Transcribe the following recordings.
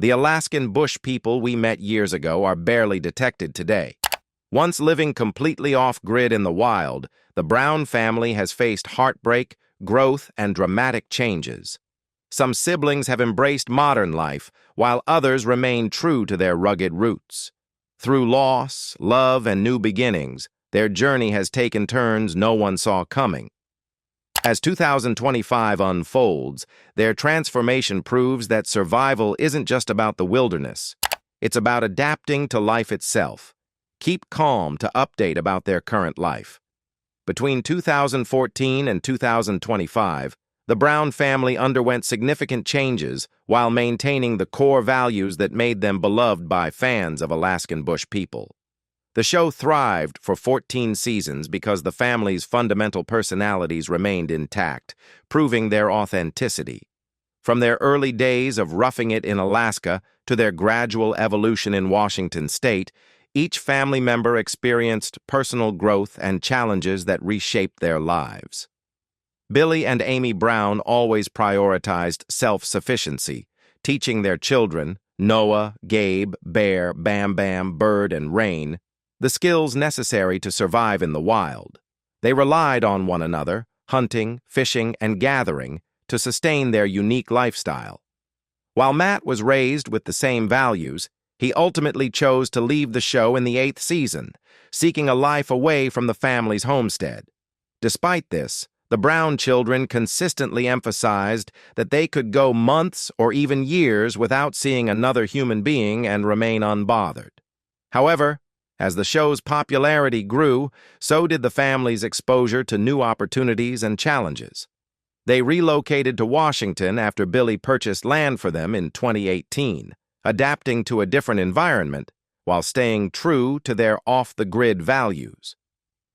The Alaskan bush people we met years ago are barely detected today. Once living completely off-grid in the wild, the Brown family has faced heartbreak, growth, and dramatic changes. Some siblings have embraced modern life, while others remain true to their rugged roots. Through loss, love, and new beginnings, their journey has taken turns no one saw coming. As 2025 unfolds, their transformation proves that survival isn't just about the wilderness. It's about adapting to life itself. Keep calm to update about their current life. Between 2014 and 2025, the Brown family underwent significant changes while maintaining the core values that made them beloved by fans of Alaskan bush people. The show thrived for 14 seasons because the family's fundamental personalities remained intact, proving their authenticity. From their early days of roughing it in Alaska to their gradual evolution in Washington state, each family member experienced personal growth and challenges that reshaped their lives. Billy and Amy Brown always prioritized self-sufficiency, teaching their children, Noah, Gabe, Bear, Bam Bam, Bird, and Rain, the skills necessary to survive in the wild. They relied on one another, hunting, fishing, and gathering, to sustain their unique lifestyle. While Matt was raised with the same values, he ultimately chose to leave the show in the 8th season, seeking a life away from the family's homestead. Despite this, the Brown children consistently emphasized that they could go months or even years without seeing another human being and remain unbothered. However, as the show's popularity grew, so did the family's exposure to new opportunities and challenges. They relocated to Washington after Billy purchased land for them in 2018, adapting to a different environment while staying true to their off-the-grid values.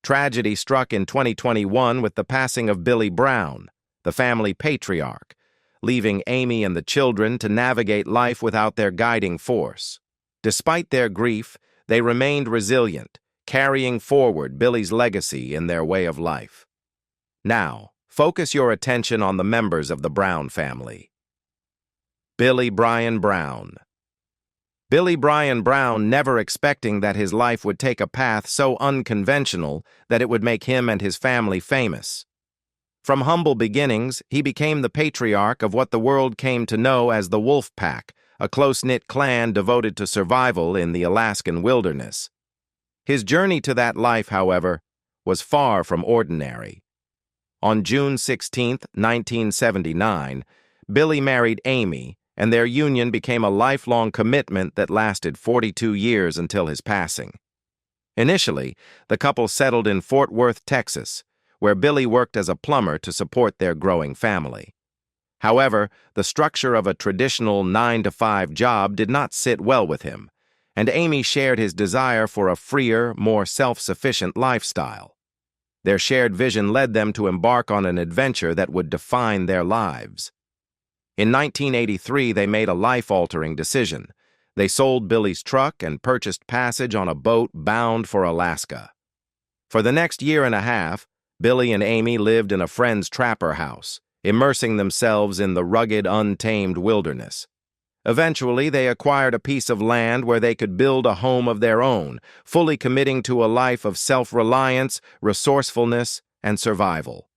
Tragedy struck in 2021 with the passing of Billy Brown, the family patriarch, leaving Amy and the children to navigate life without their guiding force. Despite their grief, they remained resilient, carrying forward Billy's legacy in their way of life. Now, focus your attention on the members of the Brown family. Billy Brian Brown. Billy Brian Brown, never expecting that his life would take a path so unconventional that it would make him and his family famous. From humble beginnings, he became the patriarch of what the world came to know as the Wolf Pack, a close-knit clan devoted to survival in the Alaskan wilderness. His journey to that life, however, was far from ordinary. On June 16, 1979, Billy married Amy, and their union became a lifelong commitment that lasted 42 years until his passing. Initially, the couple settled in Fort Worth, Texas, where Billy worked as a plumber to support their growing family. However, the structure of a traditional 9-to-5 job did not sit well with him, and Amy shared his desire for a freer, more self-sufficient lifestyle. Their shared vision led them to embark on an adventure that would define their lives. In 1983, they made a life-altering decision. They sold Billy's truck and purchased passage on a boat bound for Alaska. For the next year and a half, Billy and Amy lived in a friend's trapper house, immersing themselves in the rugged, untamed wilderness. Eventually, they acquired a piece of land where they could build a home of their own, fully committing to a life of self-reliance, resourcefulness, and survival.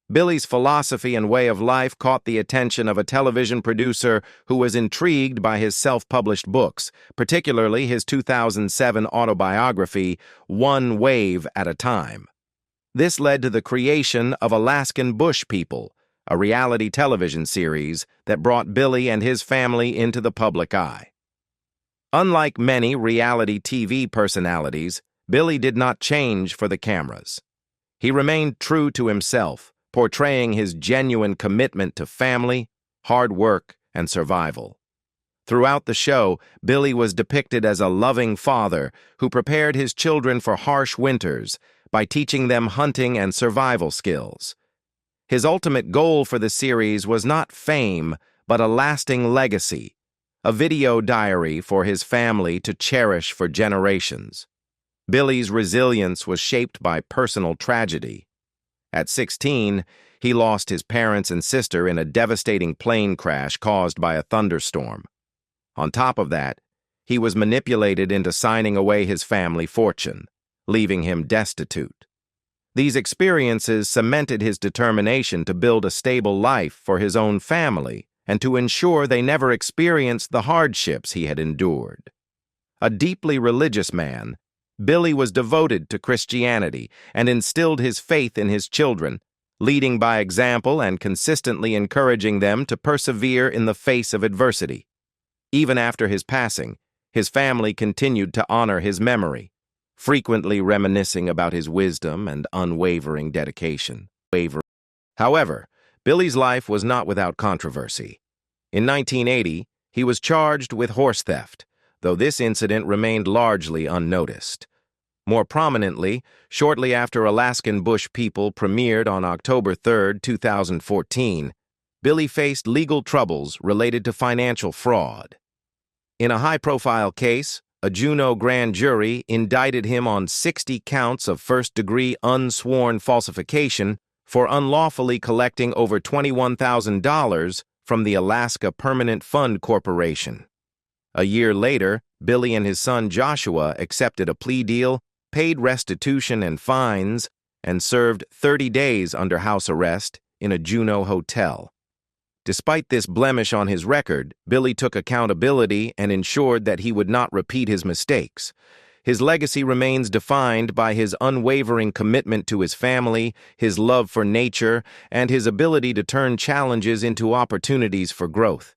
Billy's philosophy and way of life caught the attention of a television producer who was intrigued by his self-published books, particularly his 2007 autobiography, One Wave at a Time. This led to the creation of Alaskan Bush People, a reality television series that brought Billy and his family into the public eye. Unlike many reality TV personalities, Billy did not change for the cameras. He remained true to himself, portraying his genuine commitment to family, hard work, and survival. Throughout the show, Billy was depicted as a loving father who prepared his children for harsh winters by teaching them hunting and survival skills. His ultimate goal for the series was not fame, but a lasting legacy, a video diary for his family to cherish for generations. Billy's resilience was shaped by personal tragedy. At 16, he lost his parents and sister in a devastating plane crash caused by a thunderstorm. On top of that, he was manipulated into signing away his family fortune, leaving him destitute. These experiences cemented his determination to build a stable life for his own family and to ensure they never experienced the hardships he had endured. A deeply religious man, Billy was devoted to Christianity and instilled his faith in his children, leading by example and consistently encouraging them to persevere in the face of adversity. Even after his passing, his family continued to honor his memory, frequently reminiscing about his wisdom and unwavering dedication. However, Billy's life was not without controversy. In 1980, he was charged with horse theft, though this incident remained largely unnoticed. More prominently, shortly after Alaskan Bush People premiered on October 3, 2014, Billy faced legal troubles related to financial fraud. In a high-profile case, a Juneau grand jury indicted him on 60 counts of first-degree unsworn falsification for unlawfully collecting over $21,000 from the Alaska Permanent Fund Corporation. A year later, Billy and his son Joshua accepted a plea deal, paid restitution and fines, and served 30 days under house arrest in a Juneau hotel. Despite this blemish on his record, Billy took accountability and ensured that he would not repeat his mistakes. His legacy remains defined by his unwavering commitment to his family, his love for nature, and his ability to turn challenges into opportunities for growth.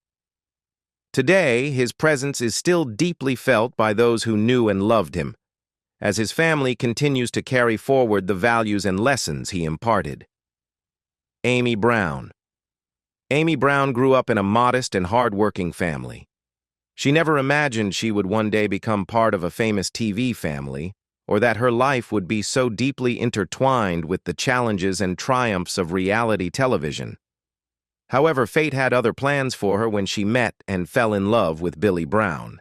Today, his presence is still deeply felt by those who knew and loved him, as his family continues to carry forward the values and lessons he imparted. Amy Brown. Amy Brown grew up in a modest and hard-working family. She never imagined she would one day become part of a famous TV family, or that her life would be so deeply intertwined with the challenges and triumphs of reality television. However, fate had other plans for her when she met and fell in love with Billy Brown.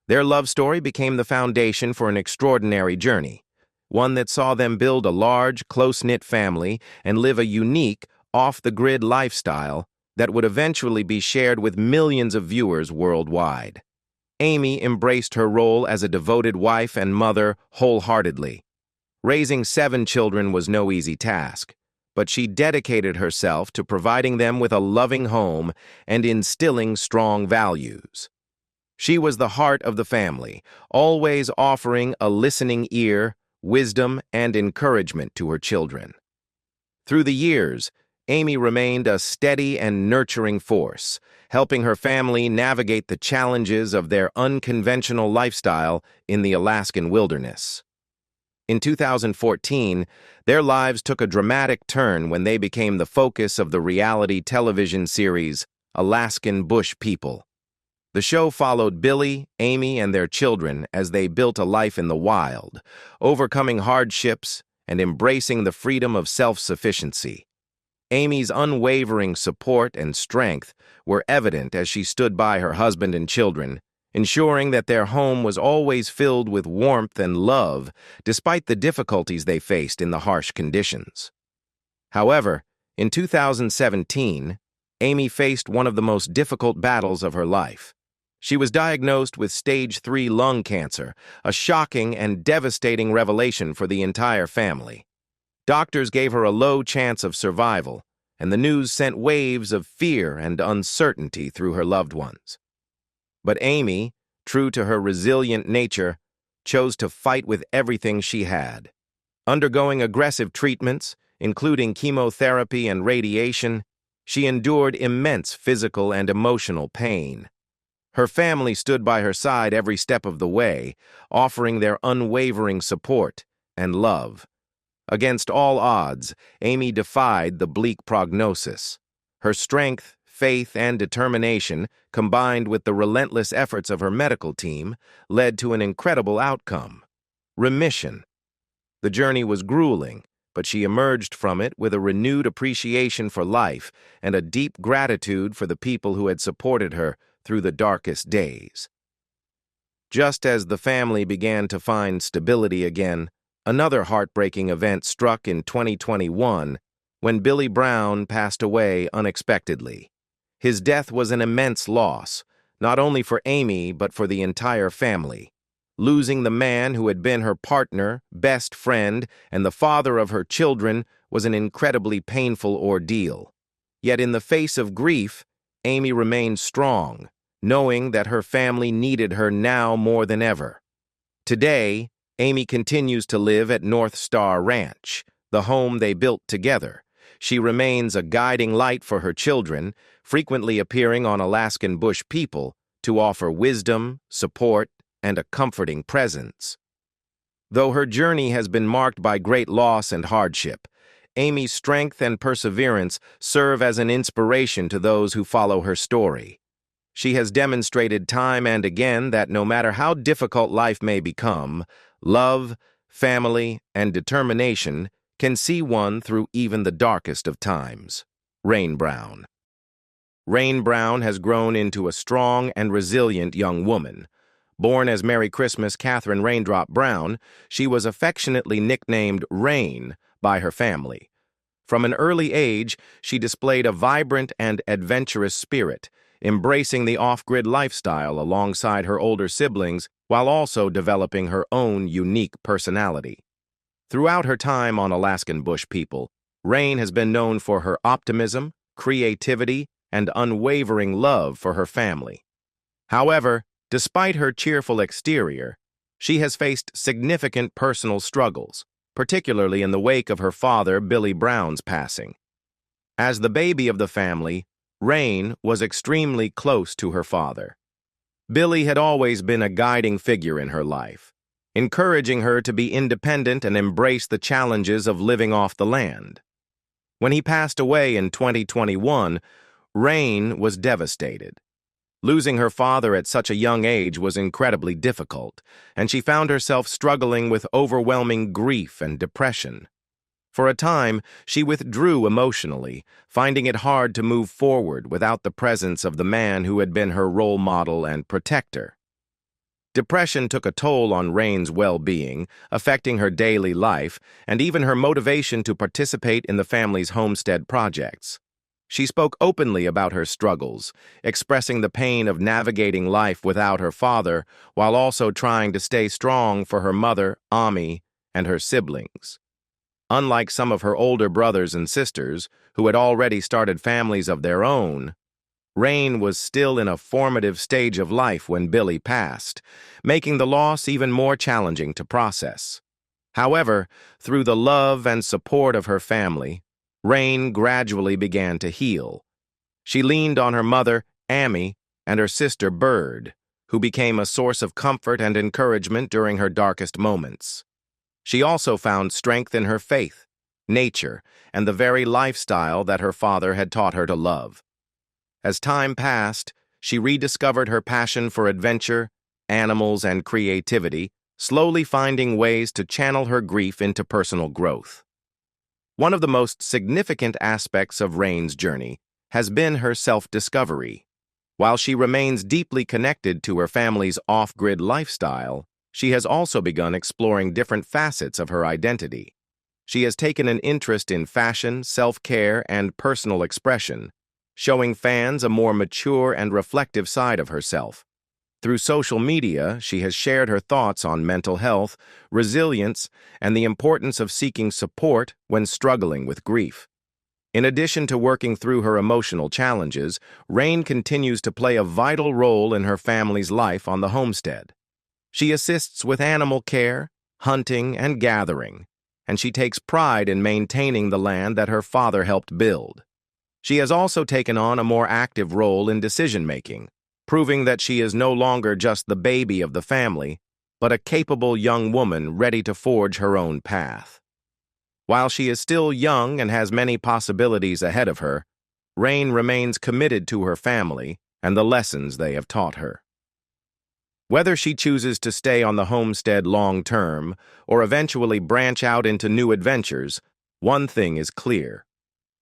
Their love story became the foundation for an extraordinary journey, one that saw them build a large, close-knit family and live a unique, off-the-grid lifestyle that would eventually be shared with millions of viewers worldwide. Amy embraced her role as a devoted wife and mother wholeheartedly. Raising 7 children was no easy task, but she dedicated herself to providing them with a loving home and instilling strong values. She was the heart of the family, always offering a listening ear, wisdom, and encouragement to her children. Through the years, Amy remained a steady and nurturing force, helping her family navigate the challenges of their unconventional lifestyle in the Alaskan wilderness. In 2014, their lives took a dramatic turn when they became the focus of the reality television series Alaskan Bush People. The show followed Billy, Amy, and their children as they built a life in the wild, overcoming hardships and embracing the freedom of self-sufficiency. Amy's unwavering support and strength were evident as she stood by her husband and children, ensuring that their home was always filled with warmth and love despite the difficulties they faced in the harsh conditions. However, in 2017, Amy faced one of the most difficult battles of her life. She was diagnosed with stage 3 lung cancer, a shocking and devastating revelation for the entire family. Doctors gave her a low chance of survival, and the news sent waves of fear and uncertainty through her loved ones. But Amy, true to her resilient nature, chose to fight with everything she had. Undergoing aggressive treatments, including chemotherapy and radiation, she endured immense physical and emotional pain. Her family stood by her side every step of the way, offering their unwavering support and love. Against all odds, Amy defied the bleak prognosis. Her strength, faith, and determination, combined with the relentless efforts of her medical team, led to an incredible outcome: remission. The journey was grueling, but she emerged from it with a renewed appreciation for life and a deep gratitude for the people who had supported her through the darkest days. Just as the family began to find stability again, another heartbreaking event struck in 2021 when Billy Brown passed away unexpectedly. His death was an immense loss, not only for Amy but for the entire family. Losing the man who had been her partner, best friend, and the father of her children was an incredibly painful ordeal. Yet in the face of grief, Amy remained strong, knowing that her family needed her now more than ever. Today, Amy continues to live at North Star Ranch, the home they built together. She remains a guiding light for her children, frequently appearing on Alaskan Bush People to offer wisdom, support, and a comforting presence. Though her journey has been marked by great loss and hardship, Amy's strength and perseverance serve as an inspiration to those who follow her story. She has demonstrated time and again that no matter how difficult life may become, love, family, and determination can see one through even the darkest of times. Rain Brown. Rain Brown has grown into a strong and resilient young woman. Born as Merry Christmas Catherine Raindrop Brown, she was affectionately nicknamed Rain by her family. From an early age, she displayed a vibrant and adventurous spirit, embracing the off-grid lifestyle alongside her older siblings while also developing her own unique personality. Throughout her time on Alaskan Bush People, Rain has been known for her optimism, creativity, and unwavering love for her family. However, despite her cheerful exterior, she has faced significant personal struggles, particularly in the wake of her father, Billy Brown's passing. As the baby of the family, Rain was extremely close to her father. Billy had always been a guiding figure in her life, encouraging her to be independent and embrace the challenges of living off the land. When he passed away in 2021, Rain was devastated. Losing her father at such a young age was incredibly difficult, and she found herself struggling with overwhelming grief and depression. For a time, she withdrew emotionally, finding it hard to move forward without the presence of the man who had been her role model and protector. Depression took a toll on Rain's well-being, affecting her daily life and even her motivation to participate in the family's homestead projects. She spoke openly about her struggles, expressing the pain of navigating life without her father while also trying to stay strong for her mother, Ami, and her siblings. Unlike some of her older brothers and sisters, who had already started families of their own, Rain was still in a formative stage of life when Billy passed, making the loss even more challenging to process. However, through the love and support of her family, Rain gradually began to heal. She leaned on her mother, Ami, and her sister, Bird, who became a source of comfort and encouragement during her darkest moments. She also found strength in her faith, nature, and the very lifestyle that her father had taught her to love. As time passed, she rediscovered her passion for adventure, animals, and creativity, slowly finding ways to channel her grief into personal growth. One of the most significant aspects of Rain's journey has been her self-discovery. While she remains deeply connected to her family's off-grid lifestyle, she has also begun exploring different facets of her identity. She has taken an interest in fashion, self-care, and personal expression, showing fans a more mature and reflective side of herself. Through social media, she has shared her thoughts on mental health, resilience, and the importance of seeking support when struggling with grief. In addition to working through her emotional challenges, Rain continues to play a vital role in her family's life on the homestead. She assists with animal care, hunting, and gathering, and she takes pride in maintaining the land that her father helped build. She has also taken on a more active role in decision-making, proving that she is no longer just the baby of the family, but a capable young woman ready to forge her own path. While she is still young and has many possibilities ahead of her, Rain remains committed to her family and the lessons they have taught her. Whether she chooses to stay on the homestead long-term or eventually branch out into new adventures, one thing is clear.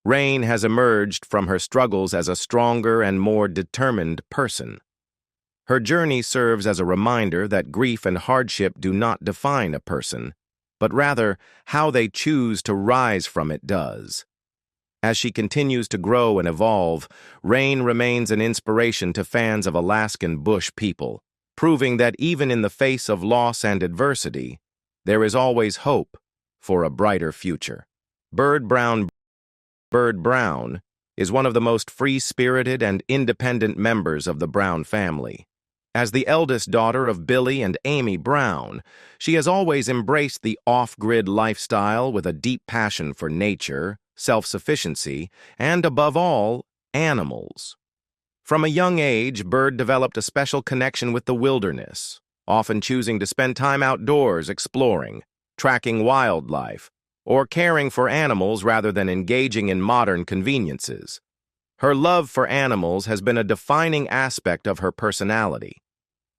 Rain has emerged from her struggles as a stronger and more determined person. Her journey serves as a reminder that grief and hardship do not define a person, but rather how they choose to rise from it does. As she continues to grow and evolve, Rain remains an inspiration to fans of Alaskan bush people, proving that even in the face of loss and adversity, there is always hope for a brighter future. Bird Brown is one of the most free-spirited and independent members of the Brown family. As the eldest daughter of Billy and Amy Brown, she has always embraced the off-grid lifestyle with a deep passion for nature, self-sufficiency, and, above all, animals. From a young age, Bird developed a special connection with the wilderness, often choosing to spend time outdoors exploring, tracking wildlife, or caring for animals rather than engaging in modern conveniences. Her love for animals has been a defining aspect of her personality.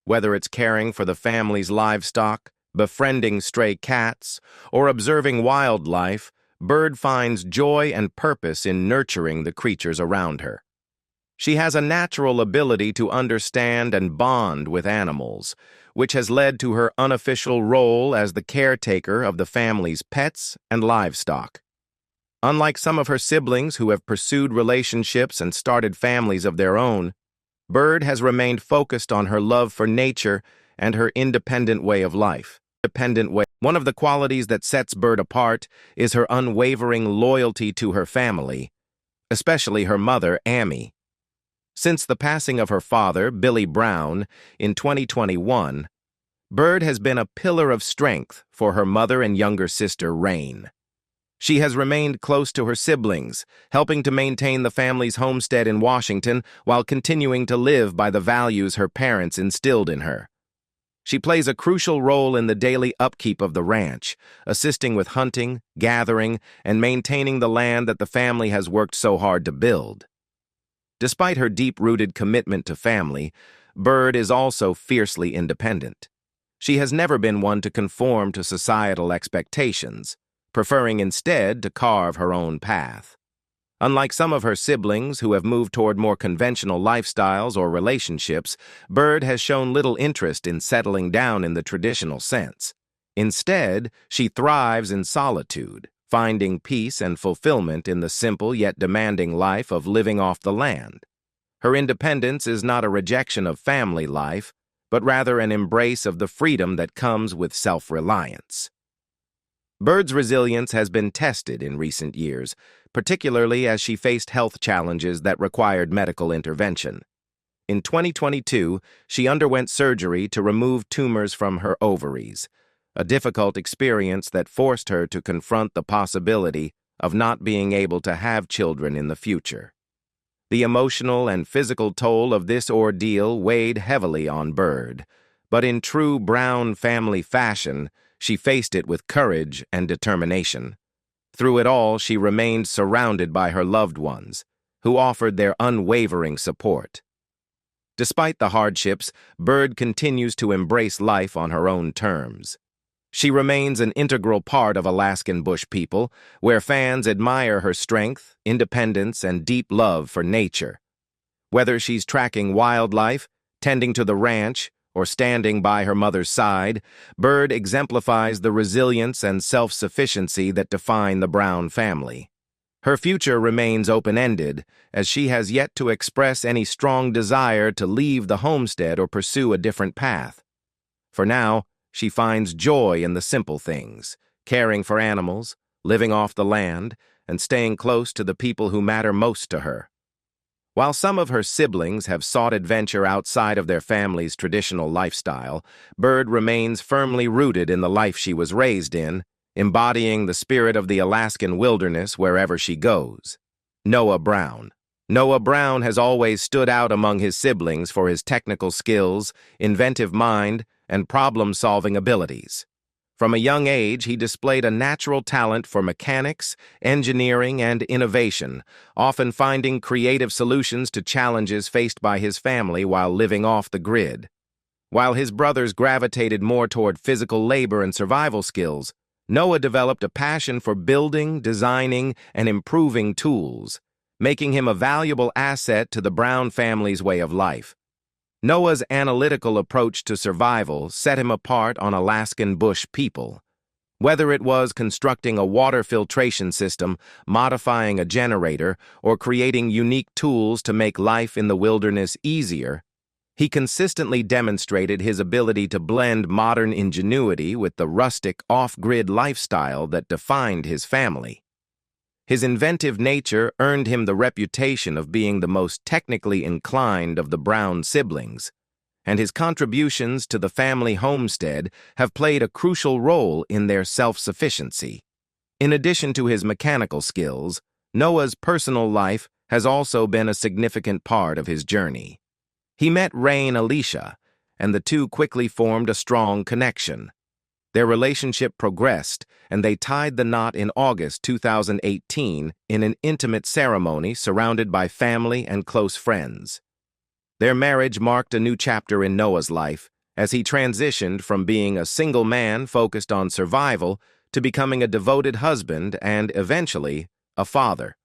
Whether it's caring for the family's livestock, befriending stray cats, or observing wildlife, Bird finds joy and purpose in nurturing the creatures around her. She has a natural ability to understand and bond with animals, which has led to her unofficial role as the caretaker of the family's pets and livestock. Unlike some of her siblings who have pursued relationships and started families of their own, Bird has remained focused on her love for nature and her independent way of life. One of the qualities that sets Bird apart is her unwavering loyalty to her family, especially her mother, Amy. Since the passing of her father, Billy Brown, in 2021, Bird has been a pillar of strength for her mother and younger sister, Rain. She has remained close to her siblings, helping to maintain the family's homestead in Washington while continuing to live by the values her parents instilled in her. She plays a crucial role in the daily upkeep of the ranch, assisting with hunting, gathering, and maintaining the land that the family has worked so hard to build. Despite her deep-rooted commitment to family, Bird is also fiercely independent. She has never been one to conform to societal expectations, preferring instead to carve her own path. Unlike some of her siblings who have moved toward more conventional lifestyles or relationships, Bird has shown little interest in settling down in the traditional sense. Instead, she thrives in solitude, finding peace and fulfillment in the simple yet demanding life of living off the land. Her independence is not a rejection of family life, but rather an embrace of the freedom that comes with self-reliance. Bird's resilience has been tested in recent years, particularly as she faced health challenges that required medical intervention. In 2022, she underwent surgery to remove tumors from her ovaries, a difficult experience that forced her to confront the possibility of not being able to have children in the future. The emotional and physical toll of this ordeal weighed heavily on Bird, but in true Brown family fashion, she faced it with courage and determination. Through it all, she remained surrounded by her loved ones, who offered their unwavering support. Despite the hardships, Bird continues to embrace life on her own terms. She remains an integral part of Alaskan bush people, where fans admire her strength, independence, and deep love for nature. Whether she's tracking wildlife, tending to the ranch, or standing by her mother's side, Bird exemplifies the resilience and self-sufficiency that define the Brown family. Her future remains open-ended, as she has yet to express any strong desire to leave the homestead or pursue a different path. For now, she finds joy in the simple things, caring for animals, living off the land, and staying close to the people who matter most to her. While some of her siblings have sought adventure outside of their family's traditional lifestyle, Bird remains firmly rooted in the life she was raised in, embodying the spirit of the Alaskan wilderness wherever she goes. Noah Brown. Noah Brown has always stood out among his siblings for his technical skills, inventive mind, and problem-solving abilities. From a young age, he displayed a natural talent for mechanics, engineering, and innovation, often finding creative solutions to challenges faced by his family while living off the grid. While his brothers gravitated more toward physical labor and survival skills, Noah developed a passion for building, designing, and improving tools, making him a valuable asset to the Brown family's way of life. Noah's analytical approach to survival set him apart on Alaskan bush people. Whether it was constructing a water filtration system, modifying a generator, or creating unique tools to make life in the wilderness easier, he consistently demonstrated his ability to blend modern ingenuity with the rustic, off-grid lifestyle that defined his family. His inventive nature earned him the reputation of being the most technically inclined of the Brown siblings, and his contributions to the family homestead have played a crucial role in their self-sufficiency. In addition to his mechanical skills, Noah's personal life has also been a significant part of his journey. He met Ray and Alicia, and the two quickly formed a strong connection. Their relationship progressed, and they tied the knot in August 2018 in an intimate ceremony surrounded by family and close friends. Their marriage marked a new chapter in Noah's life as he transitioned from being a single man focused on survival to becoming a devoted husband and, eventually, a father.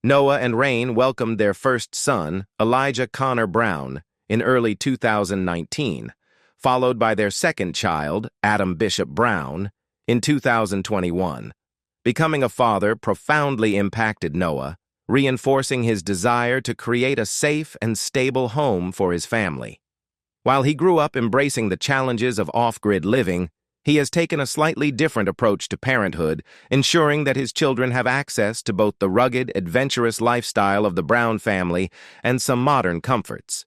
Noah and Rain welcomed their first son, Elijah Connor Brown, in early 2019, followed by their second child, Adam Bishop Brown, in 2021. Becoming a father profoundly impacted Noah, reinforcing his desire to create a safe and stable home for his family. While he grew up embracing the challenges of off-grid living, he has taken a slightly different approach to parenthood, ensuring that his children have access to both the rugged, adventurous lifestyle of the Brown family and some modern comforts.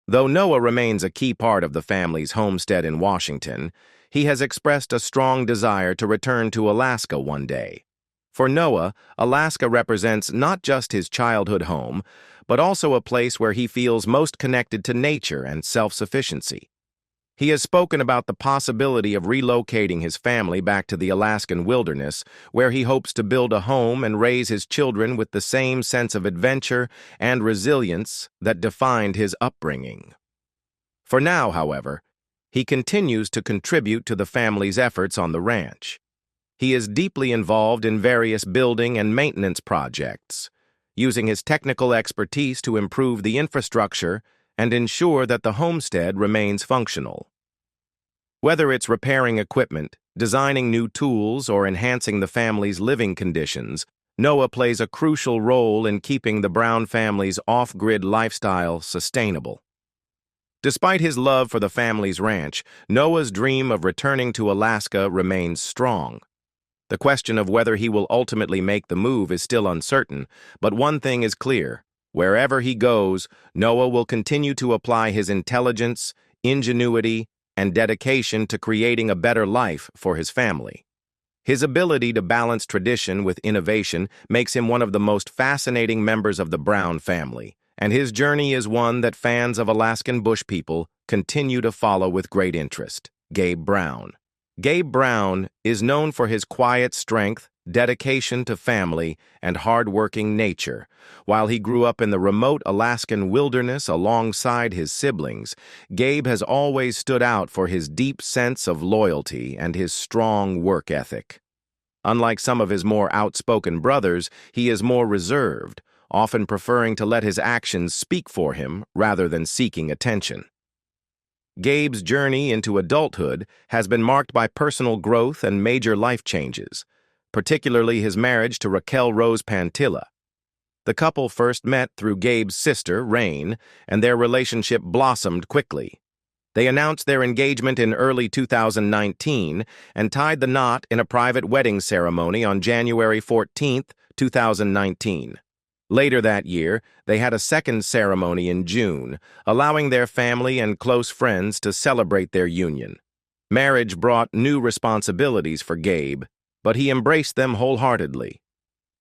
Though Noah remains a key part of the family's homestead in Washington, he has expressed a strong desire to return to Alaska one day. For Noah, Alaska represents not just his childhood home, but also a place where he feels most connected to nature and self-sufficiency. He has spoken about the possibility of relocating his family back to the Alaskan wilderness, where he hopes to build a home and raise his children with the same sense of adventure and resilience that defined his upbringing. For now, however, he continues to contribute to the family's efforts on the ranch. He is deeply involved in various building and maintenance projects, using his technical expertise to improve the infrastructure and ensure that the homestead remains functional. Whether it's repairing equipment, designing new tools, or enhancing the family's living conditions, Noah plays a crucial role in keeping the Brown family's off-grid lifestyle sustainable. Despite his love for the family's ranch, Noah's dream of returning to Alaska remains strong. The question of whether he will ultimately make the move is still uncertain, but one thing is clear. Wherever he goes, Noah will continue to apply his intelligence, ingenuity, and dedication to creating a better life for his family. His ability to balance tradition with innovation makes him one of the most fascinating members of the Brown family, and his journey is one that fans of Alaskan bush people continue to follow with great interest. Gabe Brown. Gabe Brown is known for his quiet strength, dedication to family, and hard-working nature. While he grew up in the remote Alaskan wilderness alongside his siblings, Gabe has always stood out for his deep sense of loyalty and his strong work ethic. Unlike some of his more outspoken brothers, he is more reserved, often preferring to let his actions speak for him rather than seeking attention. Gabe's journey into adulthood has been marked by personal growth and major life changes, particularly his marriage to Raquel Rose Pantilla. The couple first met through Gabe's sister, Rain, and their relationship blossomed quickly. They announced their engagement in early 2019 and tied the knot in a private wedding ceremony on January 14, 2019. Later that year, they had a second ceremony in June, allowing their family and close friends to celebrate their union. Marriage brought new responsibilities for Gabe, but he embraced them wholeheartedly.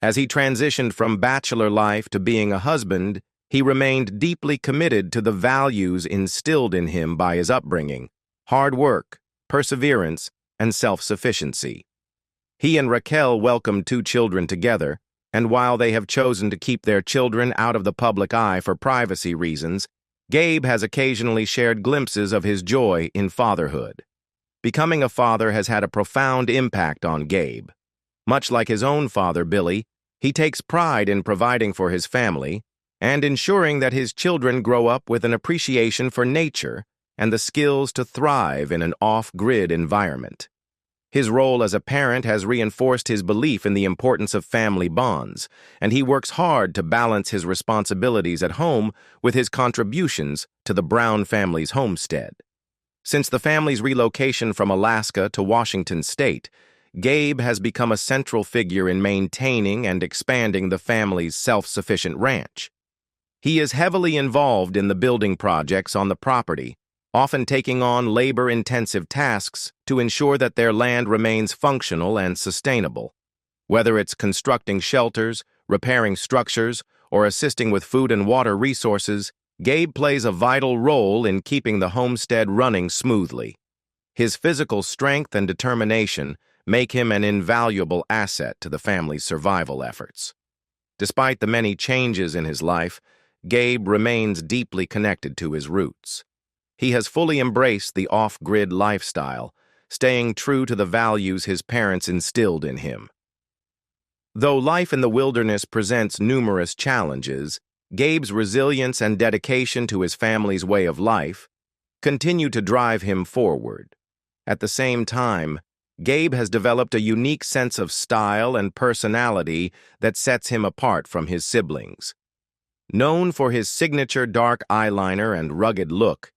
As he transitioned from bachelor life to being a husband, he remained deeply committed to the values instilled in him by his upbringing: hard work, perseverance, and self-sufficiency. He and Raquel welcomed 2 children together, and while they have chosen to keep their children out of the public eye for privacy reasons, Gabe has occasionally shared glimpses of his joy in fatherhood. Becoming a father has had a profound impact on Gabe. Much like his own father, Billy, he takes pride in providing for his family and ensuring that his children grow up with an appreciation for nature and the skills to thrive in an off-grid environment. His role as a parent has reinforced his belief in the importance of family bonds, and he works hard to balance his responsibilities at home with his contributions to the Brown family's homestead. Since the family's relocation from Alaska to Washington state, Gabe has become a central figure in maintaining and expanding the family's self-sufficient ranch. He is heavily involved in the building projects on the property, often taking on labor-intensive tasks to ensure that their land remains functional and sustainable. Whether it's constructing shelters, repairing structures, or assisting with food and water resources, Gabe plays a vital role in keeping the homestead running smoothly. His physical strength and determination make him an invaluable asset to the family's survival efforts. Despite the many changes in his life, Gabe remains deeply connected to his roots. He has fully embraced the off-grid lifestyle, staying true to the values his parents instilled in him. Though life in the wilderness presents numerous challenges, Gabe's resilience and dedication to his family's way of life continue to drive him forward. At the same time, Gabe has developed a unique sense of style and personality that sets him apart from his siblings. Known for his signature dark eyeliner and rugged look,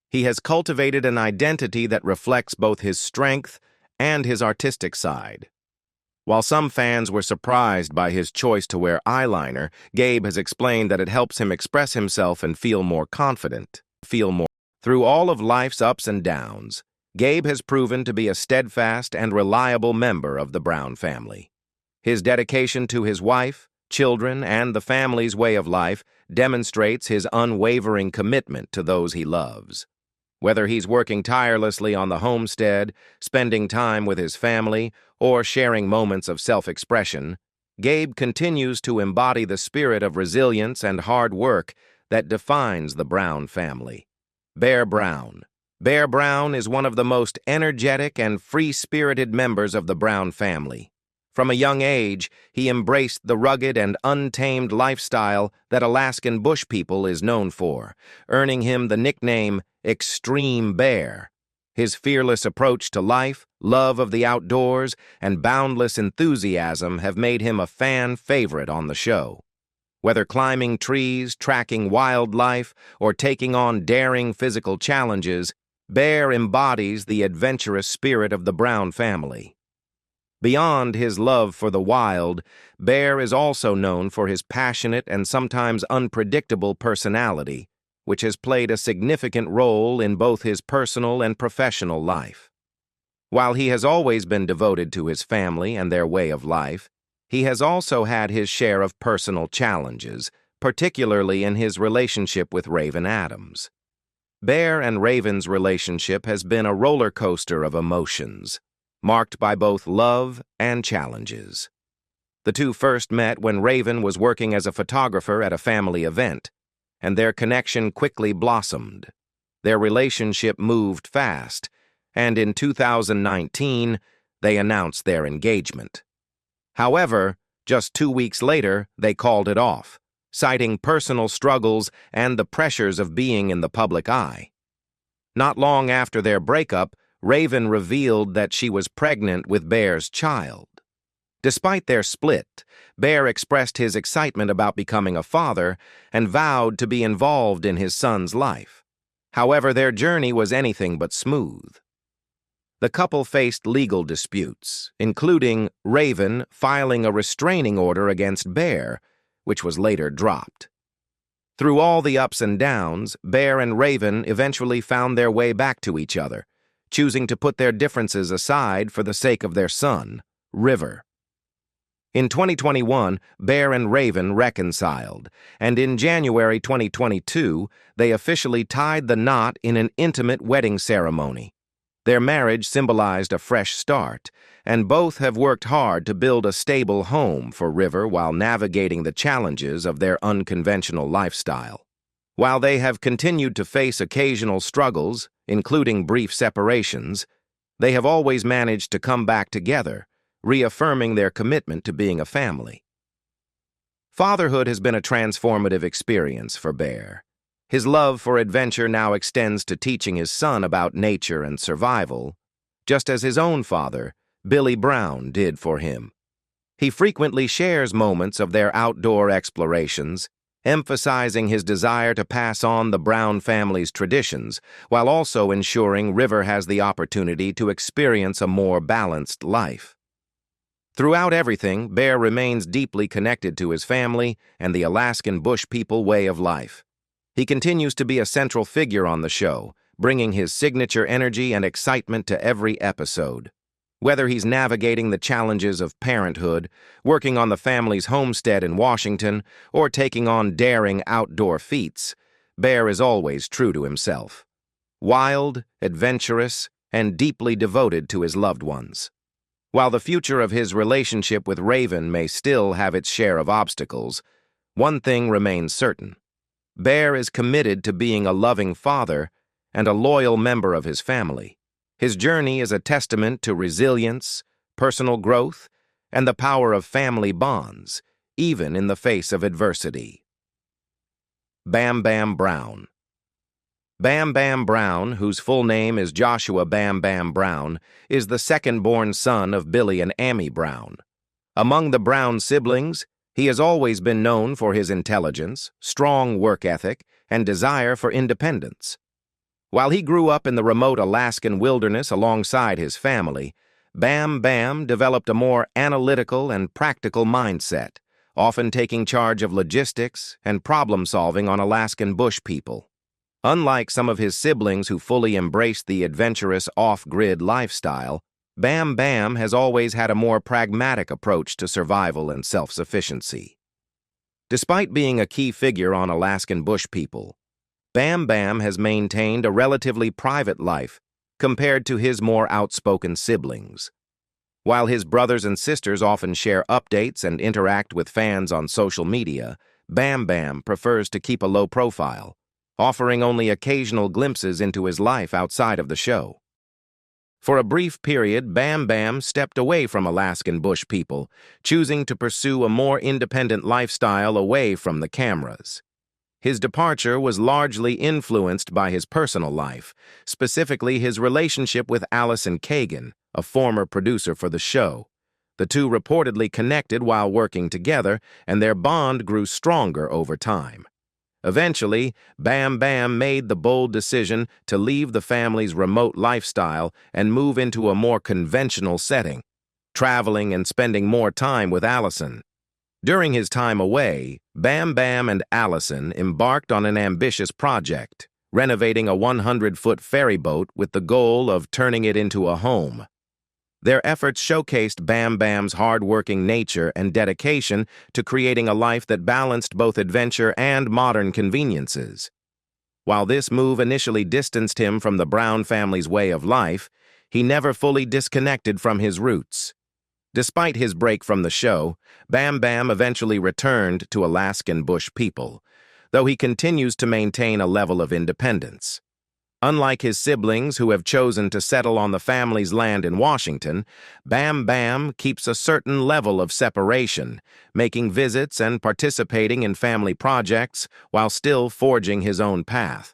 he has cultivated an identity that reflects both his strength and his artistic side. While some fans were surprised by his choice to wear eyeliner, Gabe has explained that it helps him express himself and feel more confident. Through all of life's ups and downs, Gabe has proven to be a steadfast and reliable member of the Brown family. His dedication to his wife, children, and the family's way of life demonstrates his unwavering commitment to those he loves. Whether he's working tirelessly on the homestead, spending time with his family, or sharing moments of self-expression, Gabe continues to embody the spirit of resilience and hard work that defines the Brown family. Bear Brown. Bear Brown is one of the most energetic and free-spirited members of the Brown family. From a young age, he embraced the rugged and untamed lifestyle that Alaskan bush people is known for, earning him the nickname Extreme Bear. His fearless approach to life, love of the outdoors, and boundless enthusiasm have made him a fan favorite on the show. Whether climbing trees, tracking wildlife, or taking on daring physical challenges, Bear embodies the adventurous spirit of the Brown family. Beyond his love for the wild, Bear is also known for his passionate and sometimes unpredictable personality, which has played a significant role in both his personal and professional life. While he has always been devoted to his family and their way of life, he has also had his share of personal challenges, particularly in his relationship with Raven Adams. Bear and Raven's relationship has been a roller coaster of emotions, marked by both love and challenges. The two first met when Raven was working as a photographer at a family event, and their connection quickly blossomed. Their relationship moved fast, and in 2019, they announced their engagement. However, just 2 weeks later, they called it off, citing personal struggles and the pressures of being in the public eye. Not long after their breakup, Raven revealed that she was pregnant with Bear's child. Despite their split, Bear expressed his excitement about becoming a father and vowed to be involved in his son's life. However, their journey was anything but smooth. The couple faced legal disputes, including Raven filing a restraining order against Bear, which was later dropped. Through all the ups and downs, Bear and Raven eventually found their way back to each other, choosing to put their differences aside for the sake of their son, River. In 2021, Bear and Raven reconciled, and in January 2022, they officially tied the knot in an intimate wedding ceremony. Their marriage symbolized a fresh start, and both have worked hard to build a stable home for River while navigating the challenges of their unconventional lifestyle. While they have continued to face occasional struggles, including brief separations, they have always managed to come back together, reaffirming their commitment to being a family. Fatherhood has been a transformative experience for Bear. His love for adventure now extends to teaching his son about nature and survival. Just as his own father, Billy Brown did for him. He frequently shares moments of their outdoor explorations, emphasizing his desire to pass on the Brown family's traditions, while also ensuring River has the opportunity to experience a more balanced life. Throughout everything, Bear remains deeply connected to his family and the Alaskan bush people way of life. He continues to be a central figure on the show, bringing his signature energy and excitement to every episode. Whether he's navigating the challenges of parenthood, working on the family's homestead in Washington, or taking on daring outdoor feats, Bear is always true to himself. Wild, adventurous, and deeply devoted to his loved ones. While the future of his relationship with Raven may still have its share of obstacles, one thing remains certain. Bear is committed to being a loving father and a loyal member of his family. His journey is a testament to resilience, personal growth, and the power of family bonds, even in the face of adversity. Bam Bam Brown. Bam Bam Brown, whose full name is Joshua Bam Bam Brown, is the second-born son of Billy and Amy Brown. Among the Brown siblings, he has always been known for his intelligence, strong work ethic, and desire for independence. While he grew up in the remote Alaskan wilderness alongside his family, Bam Bam developed a more analytical and practical mindset, often taking charge of logistics and problem-solving on Alaskan bush people. Unlike some of his siblings who fully embraced the adventurous off-grid lifestyle, Bam Bam has always had a more pragmatic approach to survival and self-sufficiency. Despite being a key figure on Alaskan bush people, Bam Bam has maintained a relatively private life compared to his more outspoken siblings. While his brothers and sisters often share updates and interact with fans on social media, Bam Bam prefers to keep a low profile, offering only occasional glimpses into his life outside of the show. For a brief period, Bam Bam stepped away from Alaskan bush people, choosing to pursue a more independent lifestyle away from the cameras. His departure was largely influenced by his personal life, specifically his relationship with Allison Kagan, a former producer for the show. The two reportedly connected while working together, and their bond grew stronger over time. Eventually, Bam Bam made the bold decision to leave the family's remote lifestyle and move into a more conventional setting, traveling and spending more time with Allison. During his time away, Bam Bam and Allison embarked on an ambitious project, renovating a 100-foot ferry boat with the goal of turning it into a home. Their efforts showcased Bam Bam's hard-working nature and dedication to creating a life that balanced both adventure and modern conveniences. While this move initially distanced him from the Brown family's way of life, he never fully disconnected from his roots. Despite his break from the show, Bam Bam eventually returned to Alaskan bush people, though he continues to maintain a level of independence. Unlike his siblings who have chosen to settle on the family's land in Washington, Bam Bam keeps a certain level of separation, making visits and participating in family projects while still forging his own path.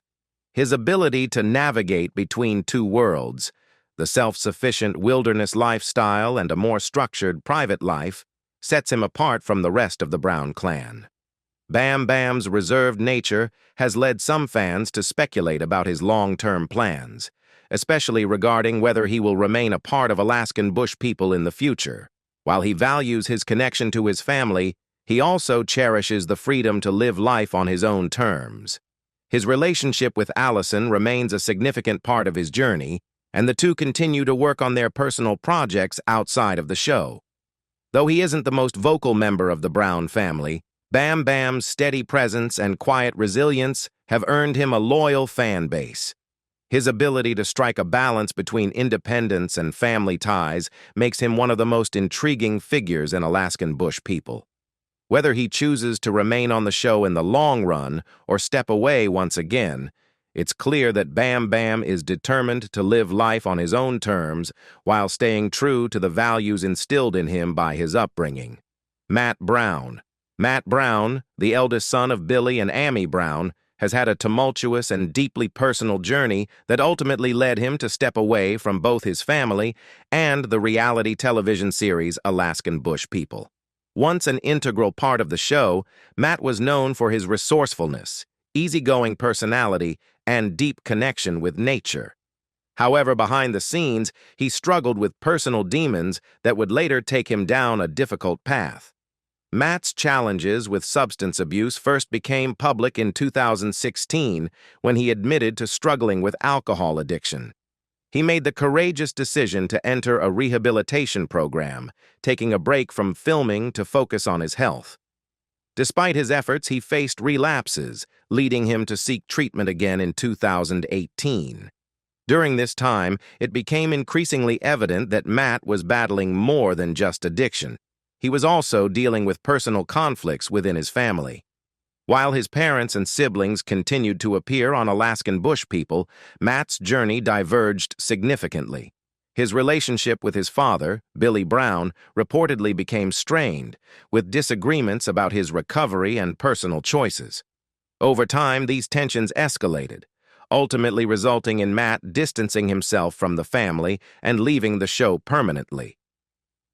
His ability to navigate between two worlds, the self-sufficient wilderness lifestyle and a more structured private life, sets him apart from the rest of the Brown clan. Bam Bam's reserved nature has led some fans to speculate about his long-term plans, especially regarding whether he will remain a part of Alaskan bush people in the future. While he values his connection to his family, he also cherishes the freedom to live life on his own terms. His relationship with Allison remains a significant part of his journey, and the two continue to work on their personal projects outside of the show. Though he isn't the most vocal member of the Brown family, Bam Bam's steady presence and quiet resilience have earned him a loyal fan base. His ability to strike a balance between independence and family ties makes him one of the most intriguing figures in Alaskan bush people. Whether he chooses to remain on the show in the long run or step away once again, it's clear that Bam Bam is determined to live life on his own terms while staying true to the values instilled in him by his upbringing. Matt Brown, the eldest son of Billy and Amy Brown, has had a tumultuous and deeply personal journey that ultimately led him to step away from both his family and the reality television series Alaskan Bush People. Once an integral part of the show, Matt was known for his resourcefulness, easygoing personality, and deep connection with nature. However, behind the scenes, he struggled with personal demons that would later take him down a difficult path. Matt's challenges with substance abuse first became public in 2016 when he admitted to struggling with alcohol addiction. He made the courageous decision to enter a rehabilitation program, taking a break from filming to focus on his health. Despite his efforts, he faced relapses, leading him to seek treatment again in 2018. During this time, it became increasingly evident that Matt was battling more than just addiction. He was also dealing with personal conflicts within his family. While his parents and siblings continued to appear on Alaskan Bush People, Matt's journey diverged significantly. His relationship with his father, Billy Brown, reportedly became strained, with disagreements about his recovery and personal choices. Over time, these tensions escalated, ultimately resulting in Matt distancing himself from the family and leaving the show permanently.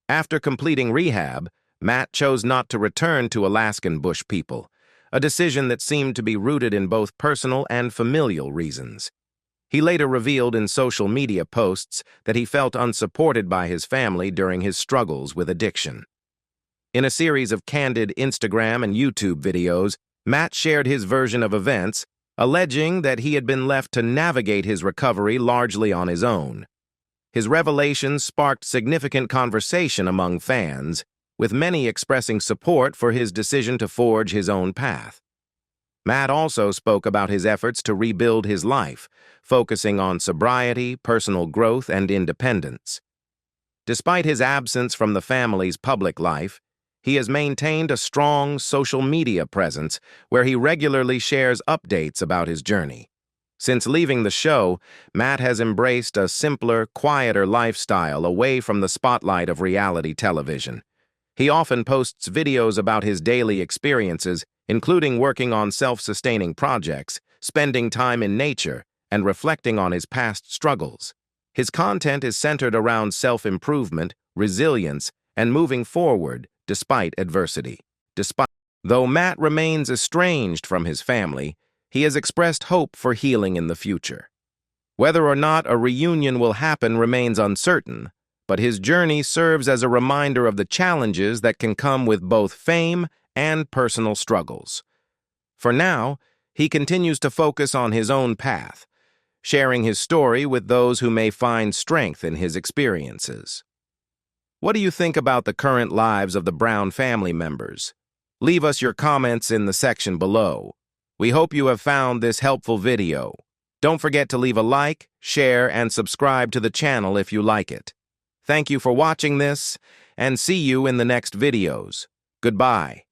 After completing rehab, Matt chose not to return to Alaskan Bush People, a decision that seemed to be rooted in both personal and familial reasons. He later revealed in social media posts that he felt unsupported by his family during his struggles with addiction. In a series of candid Instagram and YouTube videos, Matt shared his version of events, alleging that he had been left to navigate his recovery largely on his own. His revelations sparked significant conversation among fans, with many expressing support for his decision to forge his own path. Matt also spoke about his efforts to rebuild his life, focusing on sobriety, personal growth, and independence. Despite his absence from the family's public life, he has maintained a strong social media presence where he regularly shares updates about his journey. Since leaving the show, Matt has embraced a simpler, quieter lifestyle away from the spotlight of reality television. He often posts videos about his daily experiences, including working on self-sustaining projects, spending time in nature, and reflecting on his past struggles. His content is centered around self-improvement, resilience, and moving forward despite adversity. Though Matt remains estranged from his family, he has expressed hope for healing in the future. Whether or not a reunion will happen remains uncertain, but his journey serves as a reminder of the challenges that can come with both fame and personal struggles. For now, he continues to focus on his own path, sharing his story with those who may find strength in his experiences. What do you think about the current lives of the Brown family members? Leave us your comments in the section below. We hope you have found this helpful video. Don't forget to leave a like, share, and subscribe to the channel if you like it. Thank you for watching this, and see you in the next videos. Goodbye.